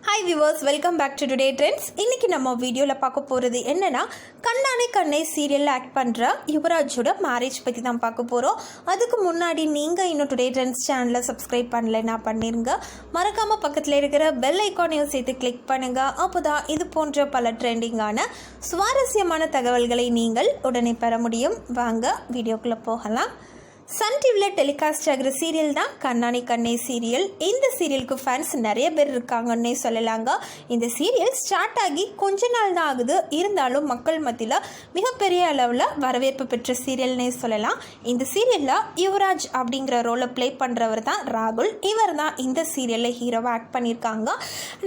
Hi viewers, welcome back to Today Trends. இன்னைக்கு நம்ம வீடியோல பார்க்க போறது என்னன்னா கண்ணானே கண்ணே சீரியல்ல ஆக்ட் பண்ற யுவராஜோட மேரேஜ் பத்தி தான் பார்க்க போறோம். அதுக்கு முன்னாடி நீங்க இன்னும் Today Trends சேனலை சப்ஸ்கிரைப் பண்ணலைன்னா பண்ணிருங்க. மறக்காம பக்கத்துல இருக்கிற பெல் ஐகானையும் சேர்த்து கிளிக் பண்ணுங்க. அப்போதான் இது போன்ற பல ட்ரெண்டிங்கான சுவாரஸ்யமான தகவல்களை நீங்கள் உடனே பெற முடியும். வாங்க வீடியோக்குள்ள போகலாம். சன் டிவியில் டெலிகாஸ்ட் ஆகிற சீரியல் தான் கண்ணானே கண்ணே சீரியல். இந்த சீரியலுக்கு ஃபேன்ஸ் நிறைய பேர் இருக்காங்கன்னே சொல்லலாங்க. இந்த சீரியல் ஸ்டார்ட் ஆகி கொஞ்ச நாள் தான் ஆகுது. இருந்தாலும் மக்கள் மத்தியில் மிகப்பெரிய அளவில் வரவேற்பு பெற்ற சீரியல்னே சொல்லலாம். இந்த சீரியலில் யுவராஜ் அப்படிங்கிற ரோலை ப்ளே பண்ணுறவர் தான் ராகுல். இவர் தான் இந்த சீரியலில் ஹீரோவாக ஆக்ட் பண்ணியிருக்காங்க.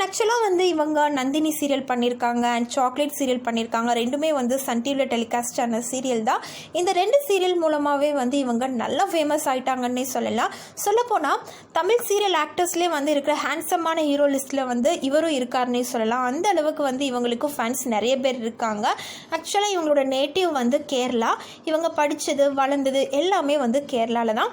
ஆக்சுவலாக இவங்க நந்தினி சீரியல் பண்ணியிருக்காங்க அண்ட் சாக்லேட் சீரியல் பண்ணியிருக்காங்க. ரெண்டுமே சன் டிவியில் டெலிகாஸ்ட் ஆன சீரியல் தான். இந்த ரெண்டு சீரியல் மூலமாகவே இவங்க நல்லா ஃபேமஸ் ஆயிட்டாங்கன்னே சொல்லலாம். சொல்லப்போனால் தமிழ் சீரியல் ஆக்டர்ஸ்லேயே இருக்கிற ஹேண்ட்ஸமான ஹீரோ லிஸ்ட்டில் இவரும் இருக்காருன்னே சொல்லலாம். அந்த அளவுக்கு இவங்களுக்கு ஃபேன்ஸ் நிறைய பேர் இருக்காங்க. ஆக்சுவலாக இவங்களோட நேட்டிவ் கேரளா. இவங்க படித்தது வளர்ந்தது எல்லாமே கேரளாவில் தான்.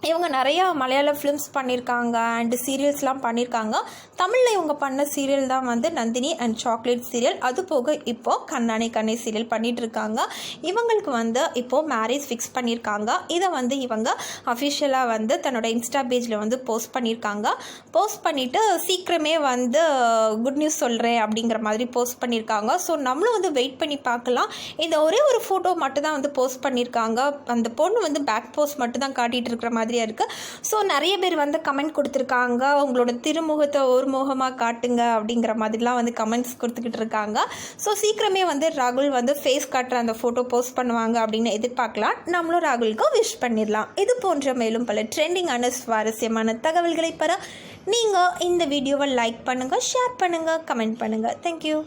இவங்க நிறையா மலையாள ஃபிலிம்ஸ் பண்ணியிருக்காங்க அண்டு சீரியல்ஸ்லாம் பண்ணியிருக்காங்க. தமிழில் இவங்க பண்ண சீரியல் தான் நந்தினி அண்ட் சாக்லேட் சீரியல். அது போக இப்போது கண்ணானே கண்ணே சீரியல் பண்ணிகிட்ருக்காங்க. இவங்களுக்கு இப்போது மேரேஜ் ஃபிக்ஸ் பண்ணியிருக்காங்க. இதை இவங்க அஃபிஷியலாக தன்னோட இன்ஸ்டா பேஜில் போஸ்ட் பண்ணியிருக்காங்க. போஸ்ட் பண்ணிவிட்டு சீக்கிரமே குட் நியூஸ் சொல்கிறேன் அப்படிங்கிற மாதிரி போஸ்ட் பண்ணியிருக்காங்க. ஸோ நம்மளும் வெயிட் பண்ணி பார்க்கலாம். இந்த ஒரே ஒரு ஃபோட்டோ மட்டும் தான் போஸ்ட் பண்ணியிருக்காங்க. அந்த பொண்ணு பேக் போஸ்ட் மட்டும் தான் காட்டிகிட்டு இருக்கிற மாதிரி இருக்குது. ஸோ நிறைய பேர் கமெண்ட் கொடுத்துருக்காங்க, உங்களோட திருமுகத்தை ஒரு முகமாக காட்டுங்க அப்படிங்கிற மாதிரிலாம் கமெண்ட்ஸ் கொடுத்துக்கிட்டு இருக்காங்க. ஸோ சீக்கிரமே ராகுல் ஃபேஸ் காட்டுற அந்த ஃபோட்டோ போஸ்ட் பண்ணுவாங்க அப்படின்னு எதிர்பார்க்கலாம். நம்மளும் ராகுலுக்கு விஷ் பண்ணிடலாம். இது போன்ற மேலும் பல ட்ரெண்டிங்கான சுவாரஸ்யமான தகவல்களை பெற நீங்கள் இந்த வீடியோவை லைக் பண்ணுங்கள், ஷேர் பண்ணுங்கள், கமெண்ட் பண்ணுங்கள். தேங்க்யூ.